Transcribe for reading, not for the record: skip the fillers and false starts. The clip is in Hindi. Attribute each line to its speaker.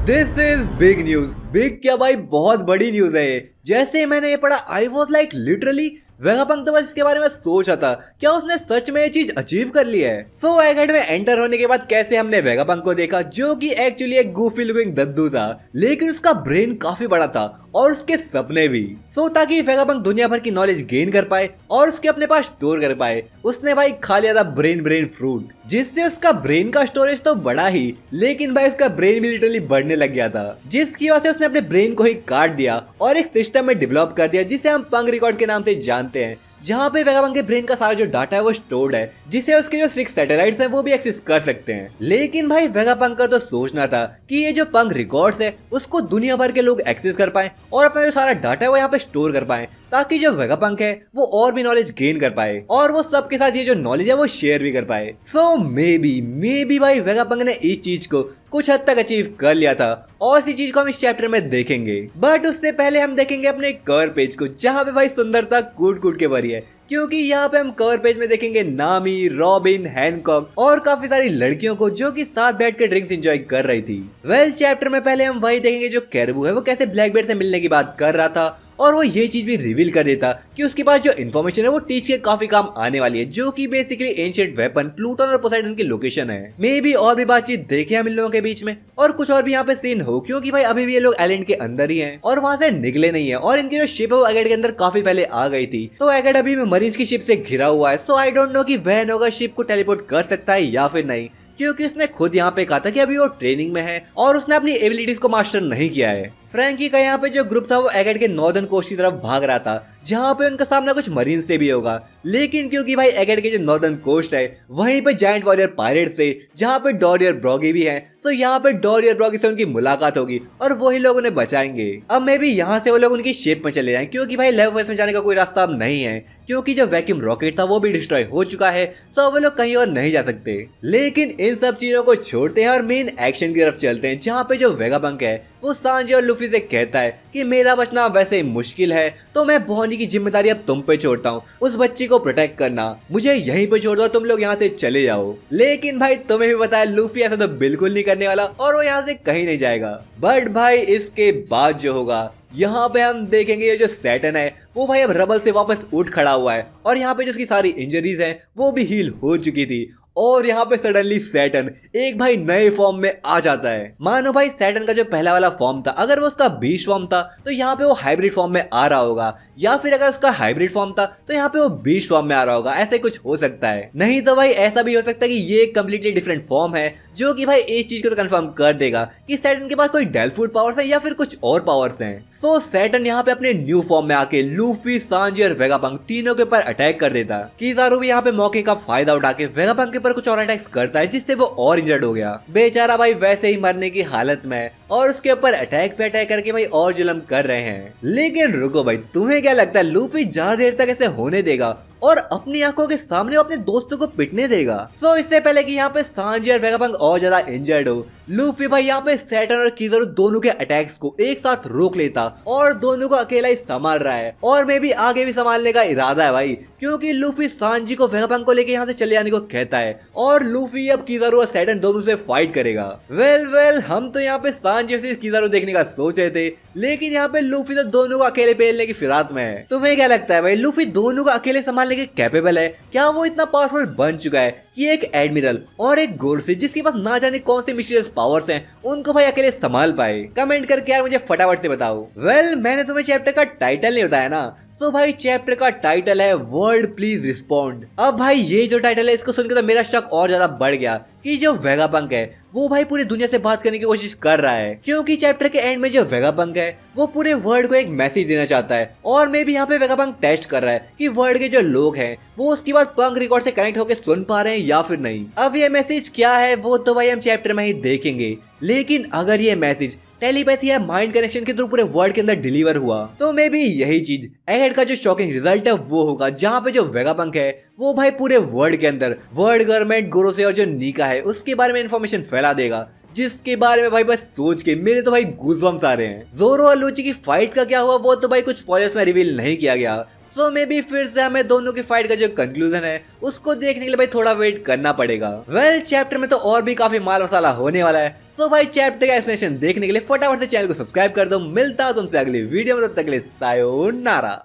Speaker 1: This is big news. Big क्या भाई, बहुत बड़ी न्यूज है ये। जैसे ही मैंने ये पढ़ा I was like literally Vegapunk तो बस इसके बारे में सोचा था, क्या उसने सच में ये चीज अचीव कर ली है। सो एगेड में एंटर होने के बाद कैसे हमने वेगापंक को देखा, जो कि एक्चुअली एक गूफी लुकिंग दद्दू था, लेकिन उसका ब्रेन काफी बड़ा था और उसके सपने भी। सो ताकि वेगापंक दुनिया भर की नॉलेज गेन कर पाए और उसके अपने पास स्टोर कर पाए, उसने भाई खा लिया था ब्रेन फ्रूट, जिससे उसका ब्रेन का स्टोरेज तो बढ़ा ही, लेकिन भाई उसका ब्रेन भी लिटरली बढ़ने लग गया था, जिसकी वजह से उसने अपने ब्रेन को ही काट दिया और एक सिस्टम में डेवलप कर दिया जिसे हम पंग रिकॉर्ड के नाम से जानते हैं, जहाँ पे वेगापंक के ब्रेन का सारा जो डाटा है वो स्टोर्ड है, जिसे उसके जो 6 सैटेलाइट्स हैं वो भी एक्सेस कर सकते हैं। लेकिन भाई वेगापंक का तो सोचना था कि ये जो पंग रिकॉर्ड्स है उसको दुनिया भर के लोग एक्सेस कर पाए और अपना जो सारा डाटा है वो यहाँ पे स्टोर कर पाए, ताकि जो वेगापंक है वो और भी नॉलेज गेन कर पाए और वो सबके साथ ये जो नॉलेज है वो शेयर भी कर पाए। सो मे बी भाई वेगापंक ने इस चीज को कुछ हद तक अचीव कर लिया था और इसी चीज को हम इस चैप्टर में देखेंगे। बट उससे पहले हम देखेंगे अपने कवर पेज को, जहाँ पे भाई सुंदरता कूट कूट के भरी है, क्योंकि यहाँ पे हम कवर पेज में देखेंगे नामी, रॉबिन, हैनकॉक और काफी सारी लड़कियों को जो कि साथ बैठ के ड्रिंक्स एंजॉय कर रही थी। वेल चैप्टर में पहले हम वही देखेंगे जो कैरबू है वो कैसे ब्लैकबेर्ड से मिलने की बात कर रहा था और वो ये चीज भी रिवील कर देता कि उसके पास जो इन्फॉर्मेशन है वो टीच के काफी काम आने वाली है, जो कि बेसिकली एंशिएंट वेपन प्लूटन और पोसाइडन की लोकेशन है। मे भी और भी बातचीत देखे हम इन लोगों के बीच में और कुछ और भी यहाँ पे सीन हो, क्योंकि भाई अभी भी ये लोग आइलैंड के अंदर ही हैं और वहां से निकले नहीं है और इनकी जो शिप है वो एगेड के अंदर काफी पहले आ गई थी। तो एगेड अभी मरीन्स की शिप से घिरा हुआ है। सो आई डोंट नो कि वह नोगा शिप को टेलीपोर्ट कर सकता है या फिर नहीं, क्योंकि उसने खुद यहाँ पे कहा था कि अभी वो ट्रेनिंग में है और उसने अपनी एबिलिटीज को मास्टर नहीं किया है। फ्रैंकी का यहाँ पे जो ग्रुप था वो एगेड के नॉर्दर्न कोस्ट की तरफ भाग रहा था, जहाँ पे उनका सामना कुछ मरीन से भी होगा, लेकिन क्योंकि भाई एगेड के जो नॉर्दर्न कोस्ट है वहीं पे जायंट वॉरियर पायरेट से, जहाँ पे डॉरियर ब्रॉगी भी है, तो यहाँ पे डॉरियर ब्रॉगी से उनकी मुलाकात होगी और वही लोग उन्हें बचाएंगे। अब मे भी यहाँ से वो लोग उनकी शिप में चले जाएं, क्योंकि भाई लेवोस में जाने का कोई रास्ता अब नहीं है, क्योंकि जो वैक्यूम रॉकेट था वो भी डिस्ट्रॉय हो चुका है, सो वो लोग कहीं और नहीं जा सकते। लेकिन इन सब चीजों को छोड़ते हैं और मेन एक्शन की तरफ चलते हैं, जहाँ पे जो वेगापंक है वो सांजी और लूफी से कहता है कि मेरा बचना वैसे मुश्किल है, तो मैं बॉनी की जिम्मेदारी अब तुम पे छोड़ता हूँ, उस बच्ची को प्रोटेक्ट करना, मुझे यहीं पे छोड़ दो, तुम लोग यहाँ से चले जाओ। लेकिन भाई तुम्हें भी पता है लूफी ऐसा तो बिल्कुल नहीं करने वाला और वो यहाँ से कहीं नहीं जाएगा। बट भाई इसके बाद जो होगा, यहाँ पे हम देखेंगे ये जो सैटर्न है वो भाई अब रबल से वापस उठ खड़ा हुआ है और यहाँ पे जिसकी सारी इंजरीज हैं वो भी हील हो चुकी थी और यहाँ पे सडनली सैटर्न एक भाई नए फॉर्म में आ जाता है। मानो भाई सैटर्न का जो पहला वाला फॉर्म था अगर वो उसका बीस्ट फॉर्म था तो यहाँ पे वो हाइब्रिड फॉर्म में आ रहा होगा, या फिर अगर उसका हाइब्रिड फॉर्म था तो यहाँ पे वो बीस्ट फॉर्म में आ रहा होगा, ऐसे कुछ हो सकता है। नहीं तो भाई ऐसा भी हो सकता है कि ये एक कम्प्लीटली डिफरेंट फॉर्म है, जो कि भाई इस चीज को तो कंफर्म कर देगा कि सैटर्न के पास कोई डेलफुट पावर्स है या फिर कुछ और पावर्स हैं। सो सैटर्न यहाँ पे अपने न्यू फॉर्म में आके लूफी, सांजी और वेगापंक तीनों के ऊपर अटैक कर देता। किजारू भी यहाँ पे मौके का फायदा उठा के वेगापंक के ऊपर कुछ और अटैक्स करता है, जिससे वो और इंजर्ड हो गया। बेचारा भाई वैसे ही मरने की हालत में और उसके ऊपर अटैक पे अटैक करके भाई और जुल्म कर रहे हैं। लेकिन रुको भाई, तुम्हें क्या लगता है लूफी ज्यादा देर तक ऐसे होने देगा और अपनी आंखों के सामने अपने दोस्तों को पिटने देगा? सो इससे पहले कि यहाँ पे सांजी और वेगापंक और ज्यादा इंजर्ड हो, लूफी भाई यहाँ पे सैटर्न और किजारू दोनों के अटैक्स को एक साथ रोक लेता और दोनों को अकेला ही संभाल रहा है और मे भी आगे भी संभालने का इरादा है भाई, क्योंकि लूफी सांजी को वेगापंक को लेके यहाँ से चले जाने को कहता है और लूफी अब किजारू और सैटर्न दोनों से फाइट करेगा। वेल हम तो यहाँ पे सांजी से किजारू देखने का सोच रहे थे, लेकिन यहाँ पे लूफी तो दोनों को अकेले पेलने की फिराक में है। तुम्हें क्या लगता है भाई लूफी दोनों को अकेले संभालने के कैपेबल है? क्या वो इतना पावरफुल बन चुका है कि एक एडमिरल और एक गोरसी जिसके पास ना जाने कौन से मिस्टीरियस पावर्स हैं उनको भाई अकेले संभाल पाए? कमेंट करके यार मुझे फटाफट से बताओ। वेल मैंने तुम्हें चैप्टर का टाइटल नहीं बताया ना, सो भाई चैप्टर का टाइटल है वर्ल्ड प्लीज रिस्पॉन्ड। अब भाई ये जो टाइटल है इसको सुनकर तो मेरा शक और ज्यादा बढ़ गया कि जो वेगापंक है वो भाई पूरी दुनिया से बात करने की कोशिश कर रहा है, क्योंकि चैप्टर के एंड में जो वेगापंक है वो पूरे वर्ल्ड को एक मैसेज देना चाहता है और मे भी यहाँ पे वेगापंक टेस्ट कर रहा है कि वर्ल्ड के जो लोग हैं वो उसकी बात पंक रिकॉर्ड से कनेक्ट होकर सुन पा रहे हैं या फिर नहीं। अब ये मैसेज क्या है वो तो भाई हम चैप्टर में ही देखेंगे, लेकिन अगर ये मैसेज टेलीपैथी या माइंड कनेक्शन के थ्रू पूरे वर्ल्ड के अंदर डिलीवर हुआ तो मे बी यही चीज एगेड का जो शॉकिंग रिजल्ट है वो होगा, जहाँ पे जो वेगापंक है वो भाई पूरे वर्ल्ड के अंदर वर्ल्ड गवर्नमेंट, गोरोसे और जो नीका है उसके बारे में इन्फॉर्मेशन फैला देगा, जिसके बारे में भाई बस सोच के मेरे तो भाई गूज़बम्स आ रहे हैं। जोरो और लूची की फाइट का क्या हुआ वो तो भाई कुछ स्पॉयलर्स में रिवील नहीं किया गया, सो मे बी फिर से हमें दोनों की फाइट का जो कंक्लूजन है उसको देखने के लिए भाई थोड़ा वेट करना पड़ेगा। वेल चैप्टर में तो और भी काफी माल मसाला होने वाला है। सो भाई चैप्टर का एक्सप्लेनेशन देखने के लिए फटाफट से चैनल को सब्सक्राइब कर दो। मिलता हूं तुमसे अगली वीडियो में, तब तक के लिए सायोनारा।